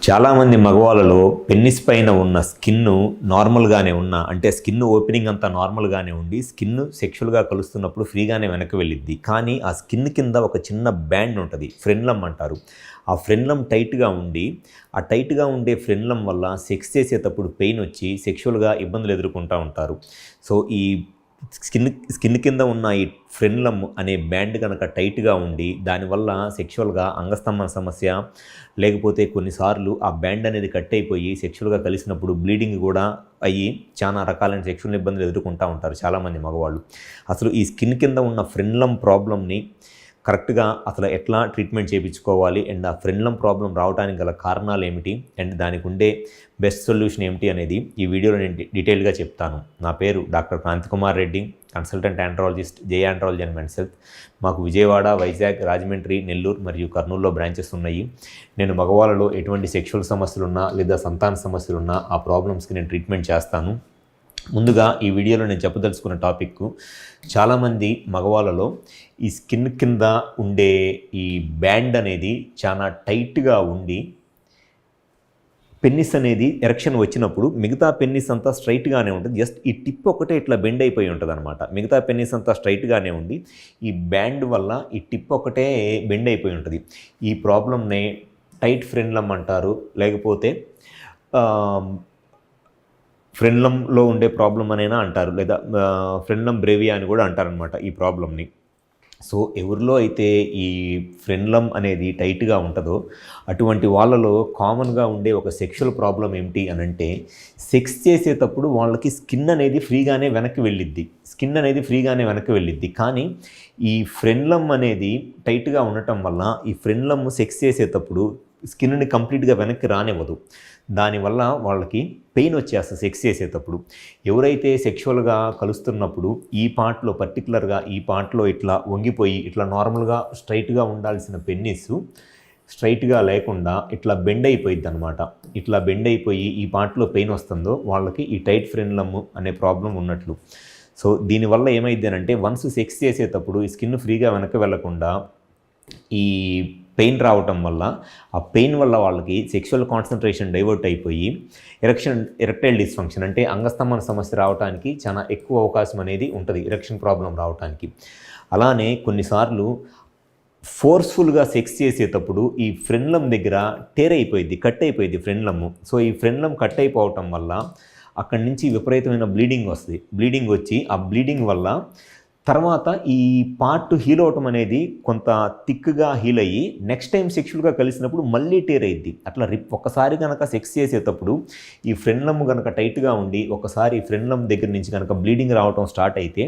చాలామంది మగవాళ్ళలో పెన్నిస్ పైన ఉన్న స్కిన్ నార్మల్గానే అంటే స్కిన్ ఓపెనింగ్ అంతా నార్మల్గానే ఉండి స్కిన్ సెక్షువల్గా కలుస్తున్నప్పుడు ఫ్రీగానే వెనక్కి వెళ్ళిద్ది. కానీ ఆ స్కిన్ కింద ఒక చిన్న బ్యాండ్ ఉంటుంది, ఫ్రెన్లం అంటారు. ఆ ఫ్రెన్లం టైట్గా ఉండి ఆ టైట్గా ఉండే ఫ్రెన్లం వల్ల సెక్స్ చేసేటప్పుడు పెయిన్ వచ్చి సెక్షువల్గా ఇబ్బందులు ఎదుర్కొంటూ ఉంటారు. సో ఈ స్కిన్ కింద ఉన్న ఈ ఫ్రెన్లం అనే బ్యాండ్ కనుక టైట్గా ఉండి దానివల్ల సెక్షువల్గా అంగస్తంభన సమస్య, లేకపోతే కొన్నిసార్లు ఆ బ్యాండ్ అనేది కట్ అయిపోయి సెక్షువల్గా కలిసినప్పుడు బ్లీడింగ్ కూడా అయ్యి చాలా రకాలైన సెక్షువల్ ఇబ్బందులు ఎదుర్కొంటూ ఉంటారు చాలామంది మగవాళ్ళు. అసలు ఈ స్కిన్ కింద ఉన్న ఫ్రెన్లం ప్రాబ్లమ్ని కరెక్ట్గా అసలు ఎట్లా ట్రీట్మెంట్ చేయించుకోవాలి అండ్ ఆ ఫ్రెన్లం ప్రాబ్లం రావడానికి గల కారణాలు ఏమిటి అండ్ దానికి ఉండే బెస్ట్ సొల్యూషన్ ఏమిటి అనేది ఈ వీడియోలో నేను డీటెయిల్గా చెప్తాను. నా పేరు doctor Kranthikumar Reddy, consultant andrologist, J andrology and men's health. మాకు విజయవాడ, వైజాగ్, రాజమండ్రి, నెల్లూరు మరియు కర్నూలులో బ్రాంచెస్ ఉన్నాయి. నేను మగవాళ్ళలో ఎటువంటి సెక్షువల్ సమస్యలున్నా లేదా సంతాన సమస్యలున్నా ఆ ప్రాబ్లమ్స్కి నేను ట్రీట్మెంట్ చేస్తాను. ముందుగా ఈ వీడియోలో నేను చెప్పదలుచుకున్న టాపిక్, చాలామంది మగవాళ్ళలో ఈ స్కిన్ కింద ఉండే ఈ బ్యాండ్ అనేది చాలా టైట్గా ఉండి పెన్నిస్ అనేది ఎరెక్షన్ వచ్చినప్పుడు మిగతా పెన్నిస్ అంతా స్ట్రైట్గానే ఉంటుంది, జస్ట్ ఈ టిప్ ఒకటే ఇట్లా బెండ్ అయిపోయి ఉంటుంది అనమాట. మిగతా పెన్నిస్ అంతా స్ట్రైట్గానే ఉండి ఈ బ్యాండ్ వల్ల ఈ టిప్ ఒకటే బెండ్ అయిపోయి ఉంటుంది. ఈ ప్రాబ్లమ్నే టైట్ ఫ్రెన్లం అంటారు, లేకపోతే ఫ్రెన్లంలో ఉండే ప్రాబ్లం అనేనా అంటారు, లేదా ఫ్రెన్లం బ్రేవియా అని కూడా అంటారనమాట ఈ ప్రాబ్లమ్ని. సో ఎవరిలో అయితే ఈ ఫ్రెన్లం అనేది టైట్గా ఉంటుందో అటువంటి వాళ్ళలో కామన్గా ఉండే ఒక సెక్షువల్ ప్రాబ్లం ఏమిటి అని అంటే, సెక్స్ చేసేటప్పుడు వాళ్ళకి స్కిన్ అనేది ఫ్రీగానే వెనక్కి వెళ్ళిద్ది. కానీ ఈ ఫ్రెన్లం అనేది టైట్గా ఉండటం వల్ల ఈ ఫ్రెన్లం సెక్స్ చేసేటప్పుడు స్కిన్ని కంప్లీట్గా వెనక్కి రానివ్వదు. దానివల్ల వాళ్ళకి పెయిన్ వచ్చేస్తుంది సెక్స్ చేసేటప్పుడు. ఎవరైతే సెక్షువల్గా కలుస్తున్నప్పుడు ఈ పార్ట్లో, పర్టికులర్గా ఈ పార్ట్లో ఇట్లా వంగిపోయి ఇట్లా నార్మల్గా స్ట్రైట్గా ఉండాల్సిన పెన్నిస్ స్ట్రైట్గా లేకుండా ఇట్లా బెండ్ అయిపోయిద్ది అనమాట. ఇట్లా బెండ్ అయిపోయి ఈ పార్ట్లో పెయిన్ వస్తుందో వాళ్ళకి ఈ టైట్ ఫ్రెన్లమ్ అనే ప్రాబ్లం ఉన్నట్లు. సో దీనివల్ల ఏమైంది అంటే, వన్స్ సెక్స్ చేసేటప్పుడు ఈ స్కిన్ ఫ్రీగా వెనక్కి వెళ్లకుండా ఈ పెయిన్ రావటం వల్ల, ఆ పెయిన్ వల్ల వాళ్ళకి సెక్షువల్ కాన్సన్ట్రేషన్ డైవర్ట్ అయిపోయి ఎరెక్టైల్ డిస్ఫంక్షన్ అంటే అంగస్తంభన సమస్య రావడానికి చాలా ఎక్కువ అవకాశం అనేది ఉంటుంది, ఎరెక్షన్ ప్రాబ్లం రావడానికి. అలానే కొన్నిసార్లు ఫోర్స్ఫుల్గా సెక్స్ చేసేటప్పుడు ఈ ఫ్రెన్లం దగ్గర కట్ అయిపోయింది ఫ్రెన్లమ్. సో ఈ ఫ్రెన్లం కట్ అయిపోవటం వల్ల అక్కడి నుంచి విపరీతమైన బ్లీడింగ్ వచ్చి ఆ బ్లీడింగ్ వల్ల తర్వాత ఈ పార్ట్ హీల్ అవటం అనేది కొంత థిక్గా హీల్ అయ్యి నెక్స్ట్ టైం సెక్షువల్గా కలిసినప్పుడు మళ్ళీ టేర్ అయ్యిద్ది. అట్లా ఒక్కసారి కనుక సెక్స్ చేసేటప్పుడు ఈ ఫ్రెన్లమ్ కనుక టైట్గా ఉండి ఒకసారి ఫ్రెన్లమ్ దగ్గర నుంచి కనుక బ్లీడింగ్ రావటం స్టార్ట్ అయితే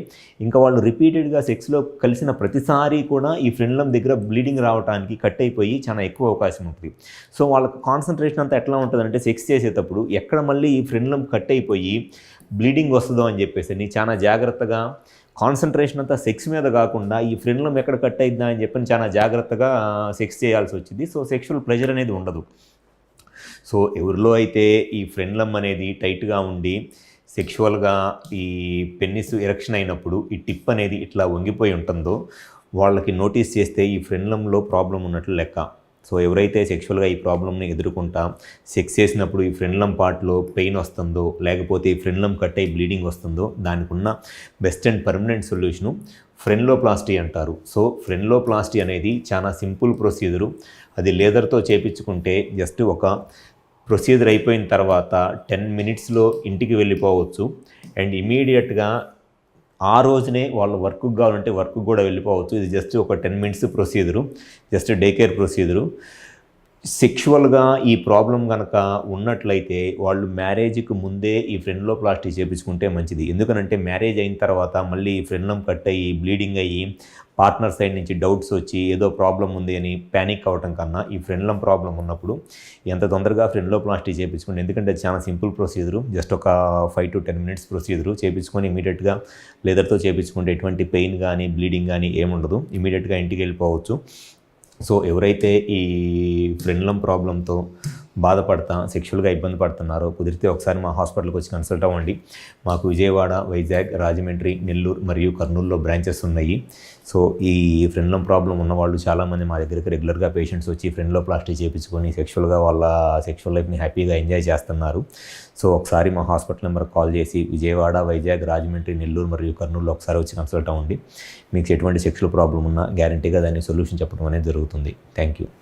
ఇంకా వాళ్ళు రిపీటెడ్గా సెక్స్లో కలిసిన ప్రతిసారి కూడా ఈ ఫ్రెన్లమ్ దగ్గర బ్లీడింగ్ రావడానికి కట్ అయిపోయి చాలా ఎక్కువ అవకాశం ఉంటుంది. సో వాళ్ళకి కాన్సన్ట్రేషన్ అంతా ఎట్లా ఉంటుందంటే, సెక్స్ చేసేటప్పుడు ఎక్కడ మళ్ళీ ఈ ఫ్రెన్లమ్ కట్ అయిపోయి బ్లీడింగ్ వస్తుందో అని చెప్పేసి చాలా జాగ్రత్తగా కాన్సన్ట్రేషన్ అంతా సెక్స్ మీద కాకుండా ఈ ఫ్రెన్లం ఎక్కడ కట్ అయిద్దా అని చెప్పని చాలా జాగ్రత్తగా సెక్స్ చేయాల్సి వచ్చింది. సో సెక్షువల్ ప్రెషర్ అనేది ఉండదు. సో ఎవరిలో అయితే ఈ ఫ్రెన్లం అనేది టైట్గా ఉండి సెక్షువల్గా ఈ పెన్నిస్ ఎరెక్షన్ అయినప్పుడు ఈ టిప్ అనేది ఇట్లా వంగిపోయి ఉంటుందో వాళ్ళకి నోటీస్ చేస్తే ఈ ఫ్రెన్లంలో ప్రాబ్లం ఉన్నట్లు లెక్క. సో ఎవరైతే సెక్షువల్గా ఈ ప్రాబ్లమ్ని ఎదుర్కొంటా సెక్స్ చేసినప్పుడు ఈ ఫ్రెన్లం పార్ట్లో పెయిన్ వస్తుందో, లేకపోతే ఈ ఫ్రెన్లం కట్ అయి బ్లీడింగ్ వస్తుందో, దానికి ఉన్న బెస్ట్ అండ్ పర్మనెంట్ సొల్యూషను ఫ్రెన్లోప్లాస్టీ అంటారు. సో ఫ్రెన్లోప్లాస్టీ అనేది చాలా సింపుల్ ప్రొసీజరు. అది లేజర్తో చేపించుకుంటే జస్ట్ ఒక ప్రొసీజర్ అయిపోయిన తర్వాత 10 మినిట్స్లో ఇంటికి వెళ్ళిపోవచ్చు. అండ్ ఇమీడియట్గా ఆ రోజునే వాళ్ళ వర్క్కి కావాలంటే వర్క్కి కూడా వెళ్ళిపోవచ్చు. ఇది జస్ట్ ఒక 10 minutes procedure, just day care procedure. సెక్షువల్గా ఈ ప్రాబ్లం కనుక ఉన్నట్లయితే వాళ్ళు మ్యారేజ్కి ముందే ఈ ఫ్రెన్లోప్లాస్టీ చేయించుకుంటే మంచిది. ఎందుకనంటే మ్యారేజ్ అయిన తర్వాత మళ్ళీ ఈ ఫ్రెన్లం కట్ అయ్యి బ్లీడింగ్ అయ్యి పార్ట్నర్ సైడ్ నుంచి డౌట్స్ వచ్చి ఏదో ప్రాబ్లం ఉంది అని ప్యానిక్ అవ్వటం కన్నా ఈ ఫ్రెన్లం ప్రాబ్లం ఉన్నప్పుడు ఎంత తొందరగా ఫ్రెన్లోప్లాస్టీ చేయించుకోండి. ఎందుకంటే అది చాలా సింపుల్ ప్రొసీజరు, జస్ట్ ఒక 5 to 10 మినిట్స్ ప్రొసీజరు. చేయించుకొని ఇమీడియట్గా లేదర్తో చేయించుకుంటే ఎటువంటి పెయిన్ కానీ బ్లీడింగ్ కానీ ఏముండదు, ఇమీడియట్గా ఇంటికి వెళ్ళిపోవచ్చు. సో ఎవరైతే ఈ ఫ్రెన్లం ప్రాబ్లంతో సెక్షువల్గా ఇబ్బంది పడుతున్నారో కుదిరితే ఒకసారి మా హాస్పిటల్కి వచ్చి కన్సల్ట్ అవ్వండి. మాకు విజయవాడ, వైజాగ్, రాజమండ్రి, నెల్లూరు మరియు కర్నూలులో బ్రాంచెస్ ఉన్నాయి. సో ఈ ఫ్రెండ్లం ప్రాబ్లం ఉన్నవాళ్ళు చాలామంది మా దగ్గరికి రెగ్యులర్గా పేషెంట్స్ వచ్చి ఫ్రెండ్లోప్లాస్టీ చేయించుకొని సెక్షువల్గా వాళ్ళ సెక్షువల్ లైఫ్ని హ్యాపీగా ఎంజాయ్ చేస్తున్నారు. సో ఒకసారి మా హాస్పిటల్ నెంబర్కి కాల్ చేసి విజయవాడ, వైజాగ్, రాజమండ్రి, నెల్లూరు మరియు కర్నూలులో ఒకసారి వచ్చి కన్సల్ట్ అవ్వండి. మీకు ఎటువంటి సెక్షువల్ ప్రాబ్లం ఉన్నా గ్యారంటీగా దాన్ని సొల్యూషన్ చెప్పడం అనేది జరుగుతుంది. Thank you.